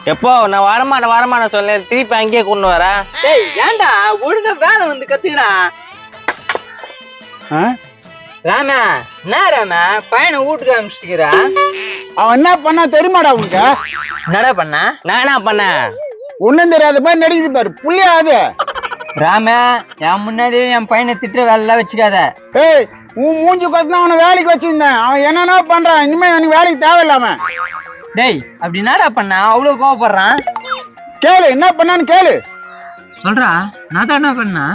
எப்போ நான் வரமாட்டேன் சொல்ல திருப்பி அங்கேயே கொண்டு வரேன். டேய் ஏன்டா ஒழுங்கா வேலை வந்து கத்துக்கடா. ராமா என்ன ராமா பையனை வீட்டுக்கு அனுப்பிச்சுட்டுக்கிறா? அவன் என்ன பண்ணா தெரியுமாடா உனக்கு? என்னடா பண்ணா? நான் என்ன பண்ணேன்? ஒண்ணும் தெரியாத மாதிரி நடிக்குது பாரு புள்ளியாது. ராமா என் முன்னாடியே என் பையனை திட்டுற வேலை வச்சுக்காத. ஏய் உன் மூஞ்சி கொத்தனா அவனை வேலைக்கு வச்சிருந்தேன். அவன் என்னென்ன பண்றான், இனிமே எனக்கு வேலைக்கு தேவையில்லாம. டேய் அப்படி என்னடா பண்ணா அவ்வளவு கோவப்படுறான்? கேளு என்ன பண்ணான்னு கேளு. சொல்றா நான் தான் என்ன பண்ணா?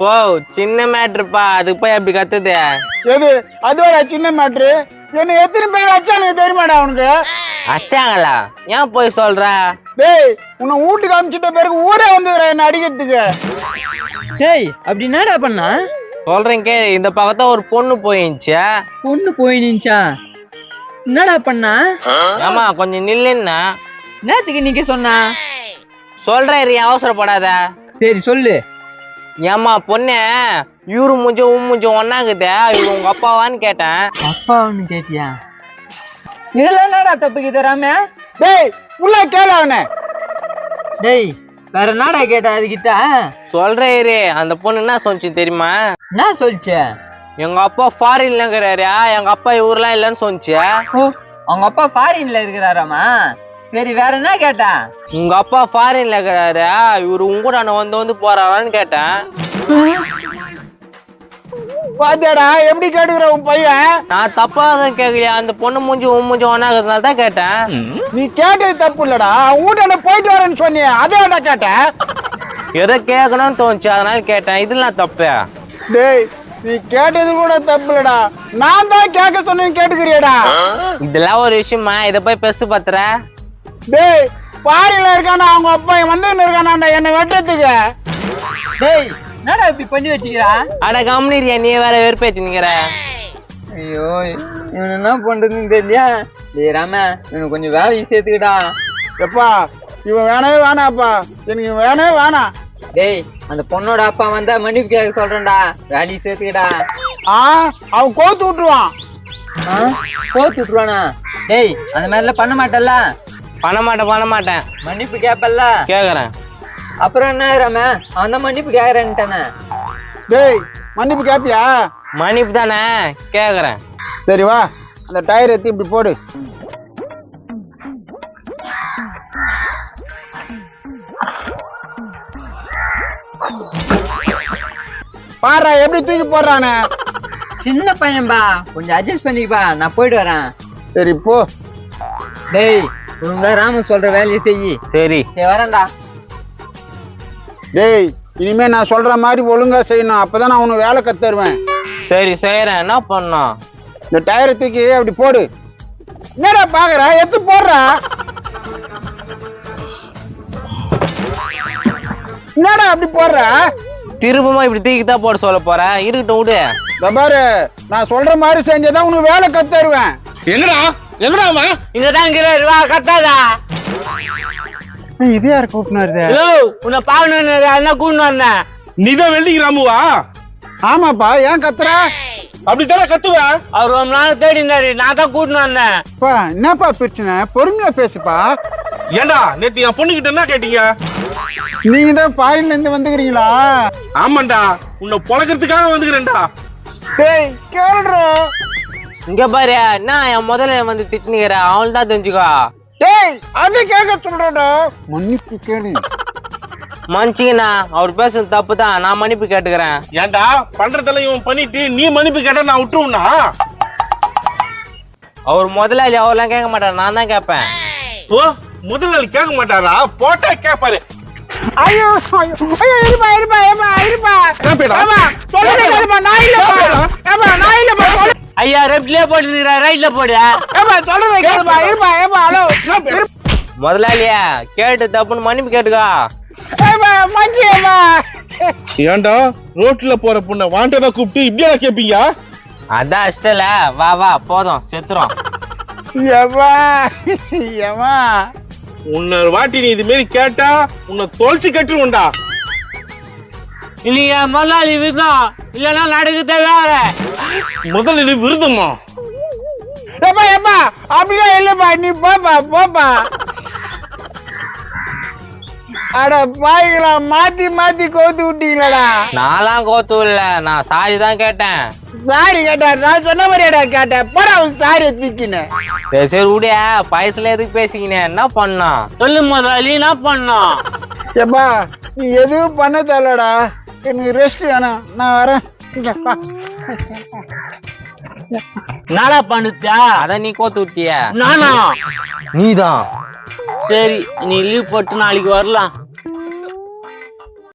ஓ சின்ன மேட்ருப்பா, அதுக்கு போய் அப்படி கத்துது. எது அதுவோட சின்ன மேட்ரு? என்ன எத்தனை பேர் வச்சானுங்க தெரியுமாடா அவனுக்கு? அச்சாங்களா? ஏன் போய் சொல்ற? டேய் உன்னை வீட்டுக்கு அனுப்பிச்சிட்ட பிறகு ஊரே வந்துடுற என்ன அடிக்கிறதுக்கு. டேய் அப்படி என்னடா பண்ணா? சொல்றேன் கே, இந்த பக்கத்தா ஒரு பொண்ணு போயிடுச்சு. பொண்ணு போய் நின்ச்சா? என்னடா பண்ணா? ஆமா கொஞ்சம் நில்லுன்னா. என்னத்துக்கு நீங்க சொன்னா? சொல்றேன் அவசரப்படாத. சரி சொல்லு. ஏமா பொண்ணு இவரு மூஞ்சும் மூஞ்சும் ஒன்னாங்குதே, இவரு உங்க அப்பாவான்னு கேட்டேன். அப்பான்னு கேட்டியா? இதெல்லாம் என்னடா தப்புக்கு ராமே? டேய் உள்ள கேளு அவனை. டேய் வேற என்னடா கேட்டா அதுகிட்ட? சொல்றேன் அந்த பொண்ணு என்ன சொல்லிச்சு தெரியுமா? என்ன சொல்லிச்சு? எங்க அப்பா ஃபாரின்ல இருக்கிறாரு, எங்க அப்பா இவரெல்லாம் இல்லன்னு சொன்னிச்சு. அவங்க அப்பா ஃபாரின்ல இருக்கிறாராமா? சரி வேற என்ன கேட்டா? உங்க அப்பா ஃபாரின்ல இருக்கிறாரு, இவரு உங்க கூட வந்து போறாரான்னு கேட்டேன். பாத்தியாடா எப்படி கேட்டுக்கிற உன் பையன்? நான் தப்பா தான் கேட்கலையா, அந்த பொண்ணு மூஞ்சி உன் மூஞ்சி ஒன்னாகிறதுனால தான் கேட்டேன். நீ கேட்டது தப்பு இல்லடா, வீட்டாண்ட போயிட்டு வரேன்னு சொன்னியே அதேடா கேட்டேன். எதை கேட்கணும்னு தோணுச்சு அதனால கேட்டேன். இதெல்லாம் தப்பு. டேய் நீ கேட்டது கூட தப்பு இல்லடா, நான் தான் கேட்க சொன்னேன் கேட்டுக்கிறியடா. இதெல்லாம் ஒரு விஷயமா, இத போய் பெருசு பத்துற. டேய் பாரில இருக்கானா அவங்க அப்பா வந்துன்னு இருக்கானாண்டா என்ன வெட்டுறதுக்கு. டேய் என்னடா இப்படி பண்ணி வச்சுக்கிறா? அட கம்னிரியா, நீ வேற வெறுப்பேத்தி நிக்கிற. ஐயோ இவன் என்ன பண்றதுன்னு தெரியலையா? டேய் ராமா இவனுக்கு கொஞ்சம் வேலைக்கு சேர்த்துக்கிட்டா. எப்பா இவன் வேணவே வேணாப்பா, எனக்கு வேணவே வேணாம். டேய் அந்த பொண்ணோட அப்பா வந்தா மன்னிப்பு கேட்க சொல்றேன்டா, வேலைக்கு சேர்த்துக்கிட்டா. அவன் கோத்து விட்டுருவான். கோத்து விட்டுருவானா? டேய் அந்த மாதிரிலாம் பண்ண மாட்டல்ல? பண்ண மாட்டேன். மன்னிப்பு கேப்பல்ல? கேக்குறேன். அப்புறம் என்ன ராம அவன் தான் மன்னிப்பு கேக்குறேன்ட்டானே. டேய் மன்னிப்பு கேப்பியா? மன்னிப்பு தானே கேக்குறேன். சரி வா அந்த டயர் எடுத்து இப்படி போடு. பாரு எப்படி தூக்கி போடுறானே. சின்ன பையன்பா கொஞ்சம் அட்ஜஸ்ட் பண்ணிக்கப்பா, நான் போயிட்டு வரேன். சரி போ. டேய் ஒழுங்கா ராம சொல்ற வேலையை செய்யி. சரி வரேன்டா. டேய் இனிமே நான் சொல்ற மாதிரி ஒழுங்கா செய்யணும், அப்பதான் நான் உனக்கு வேலை கத்துருவேன். சரி செய்யறேன். என்ன பண்ணோம்? இந்த டயரை தூக்கி அப்படி போடு. என்னடா பாக்குற, எடுத்து போடுற. என்னடா அப்படி போடுற? திரும்பமா இப்படி தூக்கிதான் போட சொல்ல போறேன், இருக்கட்டும் விடு. பாரு நான் சொல்ற மாதிரி செஞ்சதான் உனக்கு வேலை கத்துருவேன். எங்கடா இங்கதான் கத்தாதா. இது யாரு கூப்பிட்டு? உன்னை பாக்கணும் என்ன கூட்டு வந்தேன். நீதான் வெள்ளிக்கு ராமுவா? ஆமாப்பா, ஏன் கத்துற? அப்படித்தானே கத்துவ. அவர் ரொம்ப நாள் தேடி இருந்தாரு, நான் தான் கூட்டின்னு வந்தேன். என்னப்பா பிரச்சனை? பொறுமையா பேசுப்பா. ஏண்டா நேத்து என் பொண்ணு கிட்ட என்ன கேட்டீங்க? நீங்க தான் ஃபாரின்ல இருந்து வந்துக்கிறீங்களா? ஆமாண்டா, உன்னை பொழக்கிறதுக்காக வந்துக்கிறேன்டா. டேய் கேளுடா. இங்க பாரு, நான் என் முதல்ல வந்து திட்டினுக்கிற அவள் தான் தெரிஞ்சுக்கோ. டேய் அது கேட்க சொல்றடா. மன்னிப்பு கேளு. மன்னிச்சிங்கண்ணா, அவர் பேசுறது தப்பு தான், நான் மன்னிப்பு கேட்டுக்கிறேன். ஏண்டா பண்றதெல்லாம் இவன் பண்ணிட்டு நீ மன்னிப்பு கேட்ட நான் விட்டுருவா? அவர் முதலாளி அவர்லாம் கேட்க மாட்டார், நான் தான் கேட்பேன். ஓ முதலாளி கேட்க மாட்டாரா? போட்டா கேட்பாரு. ஐயோ இருப்பா இருப்பா ஏமா இருப்பா. சொல்லுங்க கேளுப்பா, நான் இல்லப்பா. நான் இல்லப்பா. ஐயா லெஃப்ட்லயே போட்டு ரைட்ல போடு. சொல்லுங்க கேளுப்பா. இருப்பா ஏமா. ஹலோ முதலாளியா கேட்டு தப்புன்னு மன்னிப்பு கேட்டுக்கோ. ஏண்டா ரோட்ல போற பொண்ண வாண்டதா கூப்பிட்டு இப்படியா கேப்பீங்க? அதான் இஷ்டல, வா வா போதும் செத்துரும். உன்னை வாட்டி நீ இது மாரி கேட்டா உன்னை தொலைச்சு கட்டுருவோண்டா. இல்லையா முதலாளி விருதம் இல்லன்னா நடக்குதே வேற. முதலாளி விருதமா? அப்படிதான் இல்லப்பா, நீ போப்பா. அட பாய்களா, மாத்தி மாத்தி கோத்து விட்டீங்களாடா. நான்லாம் கோத்து இல்ல, நான் சாரி தான் கேட்டேன். சாரி கேட்டா நான் சொன்ன மாதிரியாடா கேட்டேன். போடா அவன் சாரியை தூக்கினேன். சரி சரி விடிய, பைசல எதுக்கு பேசிக்கினேன்? என்ன பண்ணா சொல்லு முதலாளி, என்ன பண்ணா? ஏப்பா நீ எதுவும் பண்ண தேலடா, எனக்கு ரெஸ்ட் வேணும், நான் வரேன். இங்க வா. நாளா பண்ணுச்சா? அத நீ கோத்து விட்டிய? நானா? நீதான். சரி, நீ லீவ் போட்டு நாளைக்கு வரலாம்.